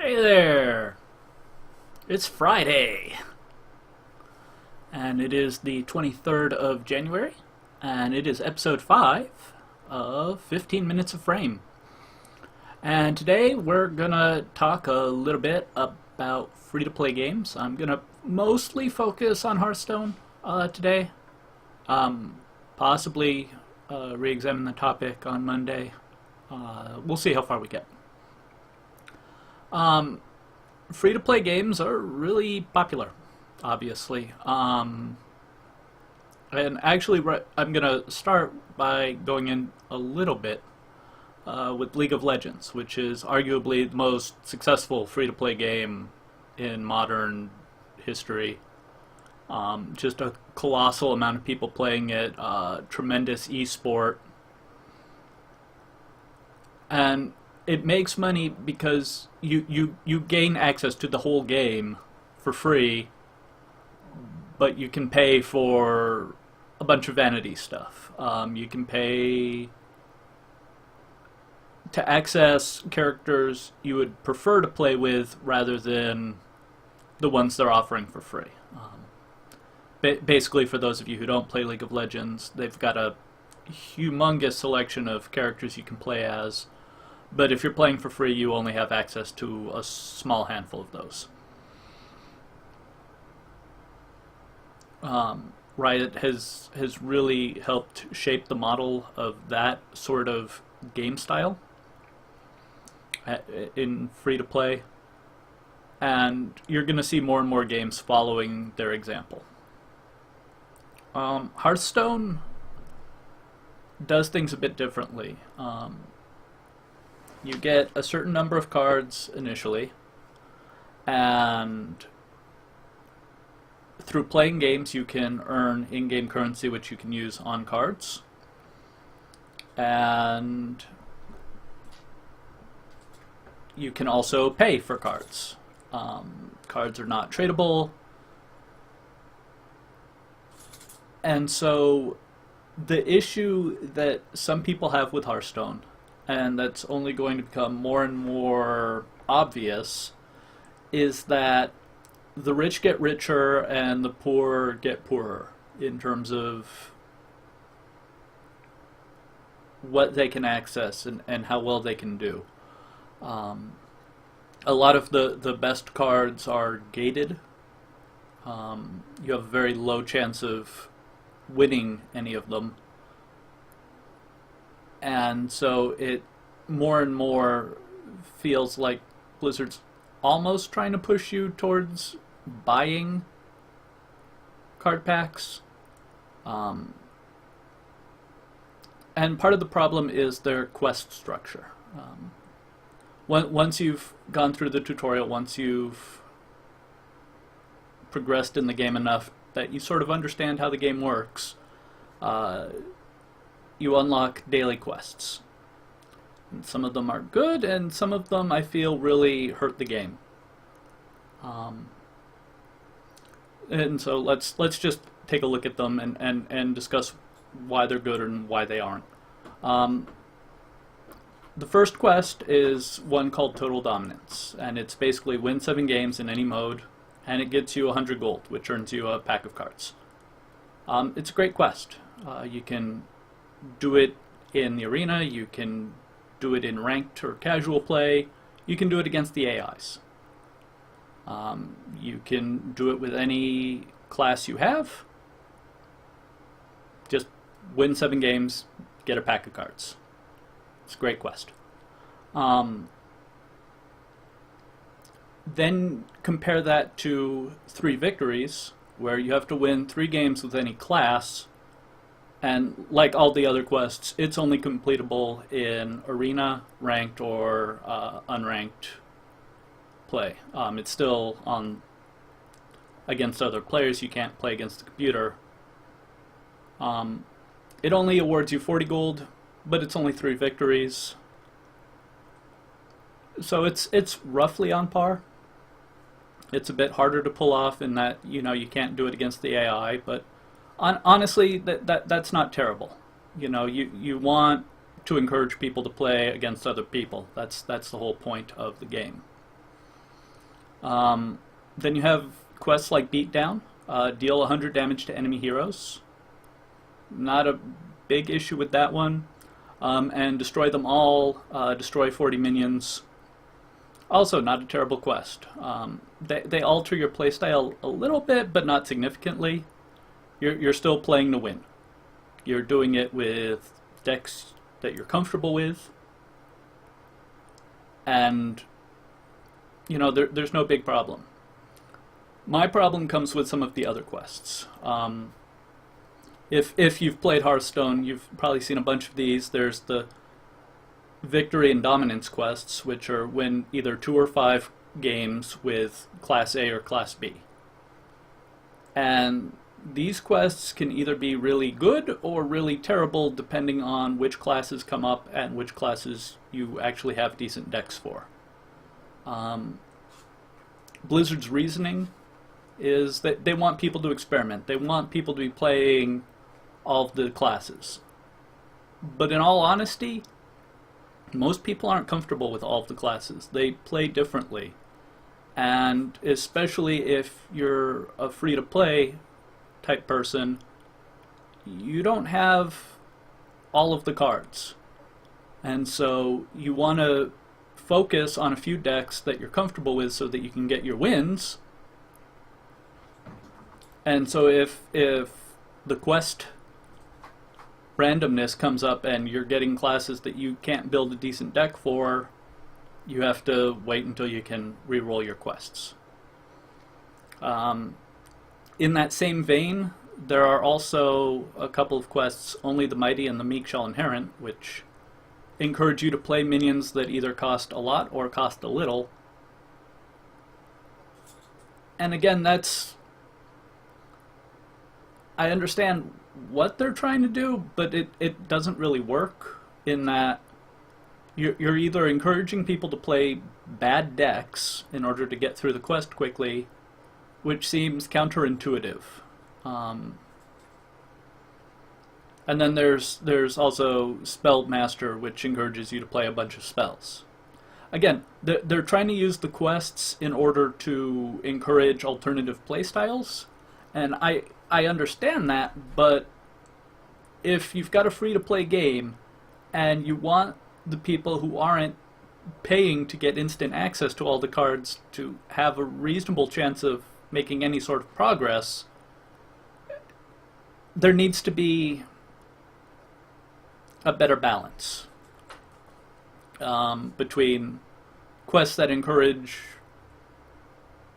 Hey there! It's Friday, and it is the 23rd of January, and it is episode 5 of 15 Minutes of Frame. And today we're gonna talk a little bit about free-to-play games. I'm gonna mostly focus on Hearthstone today, possibly re-examine the topic on Monday. We'll see how far we get. Free-to-play games are really popular, obviously. And actually, I'm going to start by going in a little bit with League of Legends, which is arguably the most successful free-to-play game in modern history. Just a colossal amount of people playing it, tremendous esport. And it makes money because you gain access to the whole game for free, but you can pay for a bunch of vanity stuff. You can pay to access characters you would prefer to play with rather than the ones they're offering for free. Basically, for those of you who don't play League of Legends, they've got a humongous selection of characters you can play as. But if you're playing for free, you only have access to a small handful of those. Riot has really helped shape the model of that sort of game style in free-to-play. And you're going to see more and more games following their example. Hearthstone does things a bit differently. You get a certain number of cards initially, and through playing games you can earn in-game currency which you can use on cards. And you can also pay for cards. Cards are not tradable. And so the issue that some people have with Hearthstone, and that's only going to become more and more obvious, is that the rich get richer and the poor get poorer in terms of what they can access and how well they can do. A lot of the best cards are gated. You have a very low chance of winning any of them. And so it more and more feels like Blizzard's almost trying to push you towards buying card packs. And part of the problem is their quest structure. Once you've gone through the tutorial, once you've progressed in the game enough that you sort of understand how the game works, you unlock daily quests. And some of them are good, and some of them I feel really hurt the game. And so let's just take a look at them and discuss why they're good and why they aren't. The first quest is one called Total Dominance, and it's basically win 7 games in any mode, and it gets you 100 gold, which earns you a pack of cards. It's a great quest. You can do it in the arena, you can do it in ranked or casual play, you can do it against the AIs. You can do it with any class you have. Just win 7 games, get a pack of cards. It's a great quest. Then compare that to 3 victories, where you have to win 3 games with any class. And like all the other quests, it's only completable in arena, ranked, or unranked play. It's still on against other players. You can't play against the computer. It only awards you 40 gold, but it's only 3 victories. So it's roughly on par. It's a bit harder to pull off in that you can't do it against the AI, but honestly, that's not terrible. You want to encourage people to play against other people. That's the whole point of the game. Then you have quests like Beatdown, deal 100 damage to enemy heroes. Not a big issue with that one. And destroy them all, destroy 40 minions. Also, not a terrible quest. They alter your playstyle a little bit, but not significantly. You're still playing to win. You're doing it with decks that you're comfortable with. And, there's no big problem. My problem comes with some of the other quests. If you've played Hearthstone, you've probably seen a bunch of these. There's the Victory and Dominance quests, which are win either 2 or 5 games with Class A or Class B. And these quests can either be really good or really terrible depending on which classes come up and which classes you actually have decent decks for. Blizzard's reasoning is that they want people to experiment. They want people to be playing all of the classes. But in all honesty, most people aren't comfortable with all of the classes. They play differently. And especially if you're a free-to-play type person, you don't have all of the cards. And so you want to focus on a few decks that you're comfortable with so that you can get your wins. And so if the quest randomness comes up and you're getting classes that you can't build a decent deck for, you have to wait until you can reroll your quests. In that same vein, there are also a couple of quests, Only the Mighty and the Meek Shall Inherit, which encourage you to play minions that either cost a lot or cost a little. And again, I understand what they're trying to do, but it doesn't really work in that you're either encouraging people to play bad decks in order to get through the quest quickly, which seems counterintuitive. And then there's also Spellmaster, which encourages you to play a bunch of spells. Again, they're trying to use the quests in order to encourage alternative playstyles, and I understand that, but if you've got a free-to-play game and you want the people who aren't paying to get instant access to all the cards to have a reasonable chance of making any sort of progress, there needs to be a better balance between quests that encourage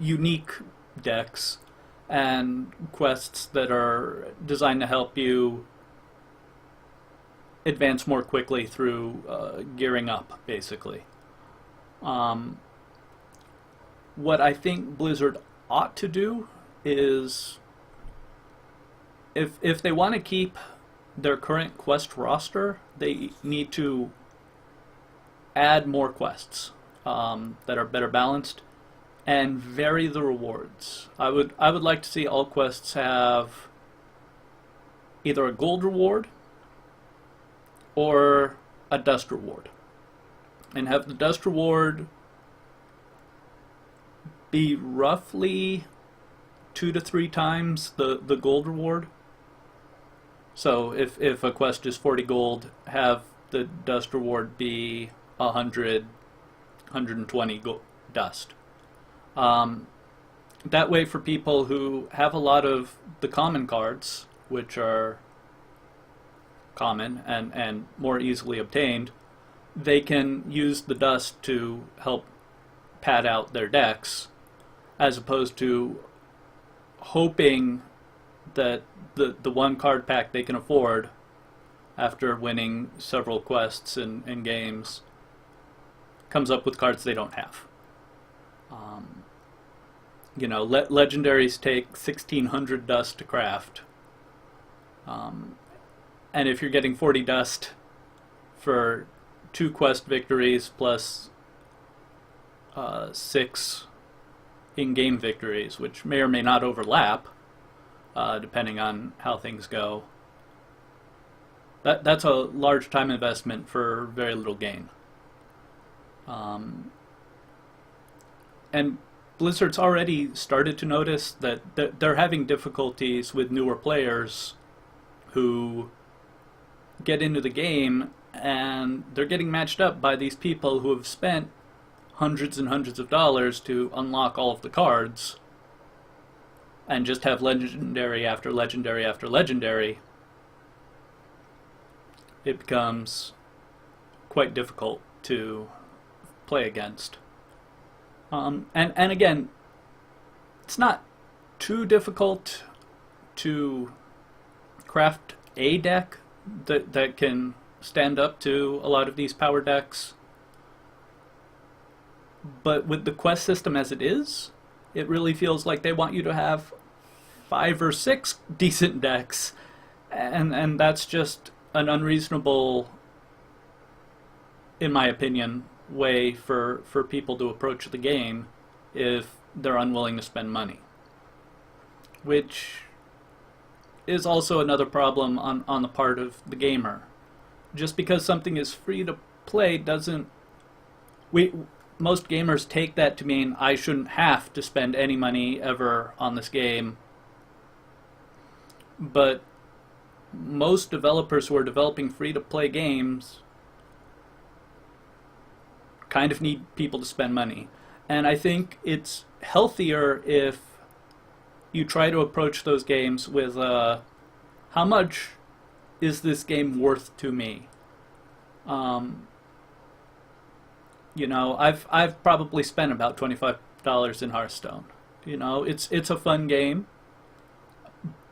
unique decks and quests that are designed to help you advance more quickly through gearing up, basically. What I think Blizzard ought to do is, if they want to keep their current quest roster, they need to add more quests that are better balanced and vary the rewards. I would like to see all quests have either a gold reward or a dust reward, and have the dust reward be roughly 2 to 3 times the gold reward. So if a quest is 40 gold, have the dust reward be 100, 120 dust. That way, for people who have a lot of the common cards, which are common and more easily obtained, they can use the dust to help pad out their decks, as opposed to hoping that the one card pack they can afford after winning several quests and games comes up with cards they don't have. Legendaries take 1,600 dust to craft. And if you're getting 40 dust for 2 quest victories plus 6 in-game victories, which may or may not overlap, depending on how things go, that's a large time investment for very little gain. And Blizzard's already started to notice that they're having difficulties with newer players who get into the game, and they're getting matched up by these people who have spent hundreds and hundreds of dollars to unlock all of the cards and just have legendary after legendary after legendary. It becomes quite difficult to play against. And again, it's not too difficult to craft a deck that can stand up to a lot of these power decks. But with the quest system as it is, it really feels like they want you to have 5 or 6 decent decks, and that's just an unreasonable, in my opinion, way for people to approach the game if they're unwilling to spend money. Which is also another problem on the part of the gamer. Just because something is free to play doesn't... Most gamers take that to mean I shouldn't have to spend any money ever on this game. But most developers who are developing free-to-play games kind of need people to spend money. And I think it's healthier if you try to approach those games with how much is this game worth to me? You know, I've probably spent about $25 in Hearthstone. You know, it's a fun game,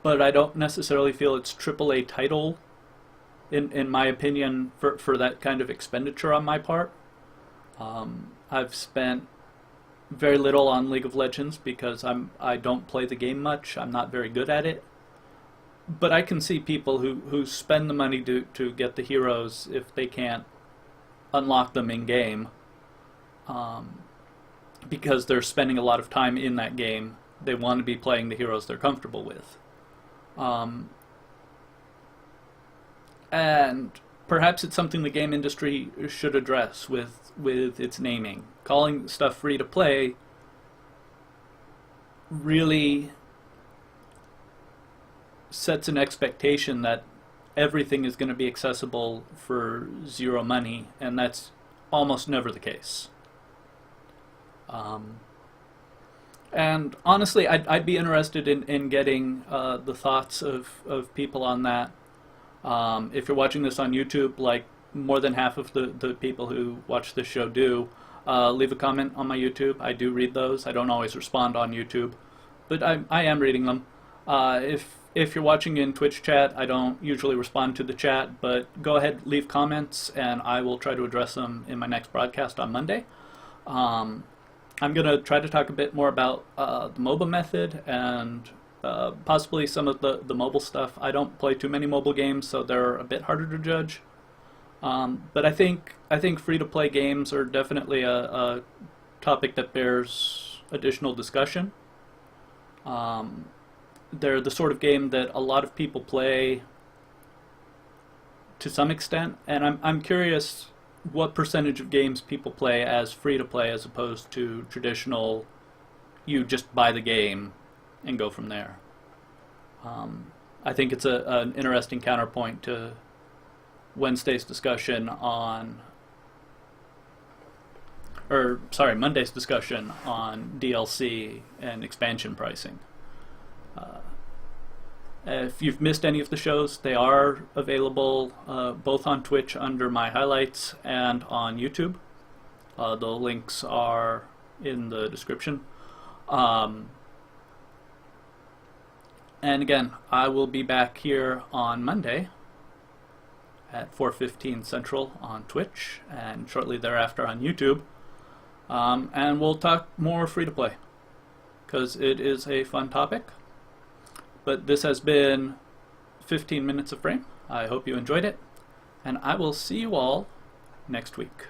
but I don't necessarily feel it's AAA title, in my opinion, for that kind of expenditure on my part. I've spent very little on League of Legends because I don't play the game much. I'm not very good at it. But I can see people who spend the money to get the heroes if they can't unlock them in game, because they're spending a lot of time in that game. They want to be playing the heroes they're comfortable with. And perhaps it's something the game industry should address with its naming. Calling stuff free to play really sets an expectation that everything is going to be accessible for zero money, and that's almost never the case. And honestly, I'd be interested in getting the thoughts of people on that. If you're watching this on YouTube, like more than half of the people who watch this show do, leave a comment on my YouTube. I do read those. I don't always respond on YouTube, but I am reading them. If you're watching in Twitch chat, I don't usually respond to the chat, but go ahead, leave comments, and I will try to address them in my next broadcast on Monday. I'm going to try to talk a bit more about the MOBA method and possibly some of the mobile stuff. I don't play too many mobile games, so they're a bit harder to judge. But I think free-to-play games are definitely a topic that bears additional discussion. They're the sort of game that a lot of people play to some extent, and I'm curious what percentage of games people play as free-to-play as opposed to traditional, you just buy the game and go from there. I think it's an interesting counterpoint to Monday's discussion on DLC and expansion pricing. If you've missed any of the shows, they are available both on Twitch under my highlights and on YouTube. The links are in the description. And again, I will be back here on Monday at 4:15 Central on Twitch, and shortly thereafter on YouTube. And we'll talk more free-to-play, because it is a fun topic. But this has been 15 minutes of Frame. I hope you enjoyed it, and I will see you all next week.